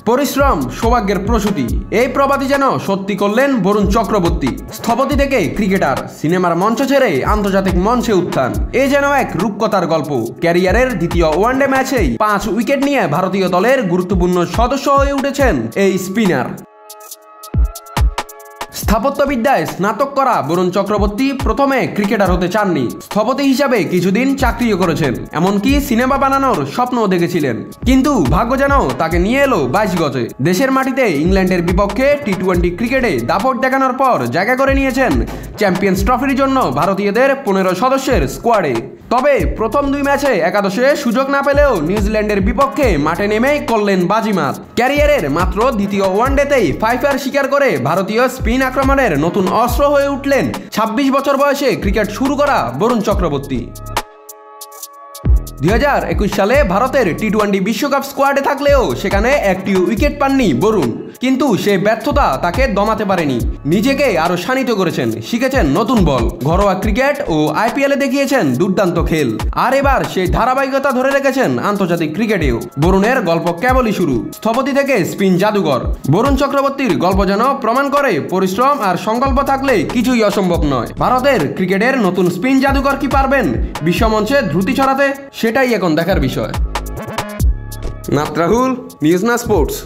পরিশ্রম সৌভাগ্যের প্রসূতি, এই প্রবাদই যেন সত্যি করলেন বরুণ চক্রবর্তী। স্থপতি থেকে ক্রিকেটার, সিনেমার মঞ্চ ছেড়ে আন্তর্জাতিক মঞ্চে উত্থান, এ যেন এক রূপকথার গল্প। ক্যারিয়ারের দ্বিতীয় ওয়ানডে ম্যাচেই 5 উইকেট নিয়ে ভারতীয় দলের গুরুত্বপূর্ণ সদস্য হয়ে উঠেছেন এই স্পিনার। স্থাপত্যবিদ্যায় স্নাতক করা বরুণ চক্রবর্তী প্রথমে ক্রিকেটার হতে চাননি, স্থপতি হিসাবে কিছুদিন চাকরিও করেছেন, এমনকি সিনেমা বানানোর স্বপ্নও দেখেছিলেন। কিন্তু ভাগ্য যেন তাকে নিয়ে এলো 22 গজে। দেশের মাটিতে ইংল্যান্ডের বিপক্ষে টি-20 ক্রিকেটে দাপট দেখানোর পর জায়গা করে নিয়েছেন চ্যাম্পিয়ন্স ট্রফির জন্য ভারতীয়দের 15 সদস্যের স্কোয়াডে। তবে প্রথম 2 ম্যাচে একাদশে সুযোগ না পেলেও নিউজিল্যান্ডের বিপক্ষে মাঠে নেমেই করলেন বাজিমাত। ক্যারিয়ারের মাত্র দ্বিতীয় ওয়ানডেতেই ফাইফার শিকার করে ভারতীয় স্পিন আক্রমণের নতুন অস্ত্র হয়ে উঠলেন 26 বছর বয়সে ক্রিকেট শুরু করা বরুণ চক্রবর্তী। 2021 সালে ভারতের টি-20 বিশ্বকাপ স্কোয়াডে থাকলেও সেখানে একটিও উইকেট পাননি বরুণ। কিন্তু সে ব্যর্থতা তাকে দমাতে পারেনি, নিজেকে আরো শানিত করেছেন, শিখেছেন নতুন বল, ঘরোয়া ক্রিকেট ও আইপিএলে দেখিয়েছেন দুর্দান্ত খেল। আর এবার সেই ধারাবাহিকতা ধরে রেখেছেন আন্তর্জাতিক ক্রিকেটেও। বরুণের গল্প কেবলই শুরু, স্থপতি থেকে স্পিন জাদুঘর। বরুণ চক্রবর্তীর গল্প যেন প্রমাণ করে পরিশ্রম আর সংকল্প থাকলে কিছুই অসম্ভব নয়। ভারতের ক্রিকেটের নতুন স্পিন জাদুঘর কি পারবেন বিশ্বমঞ্চে দ্রুতি ছড়াতে, সেটাই এখন দেখার বিষয়। নাত রাহুল, নিউজ না স্পোর্টস।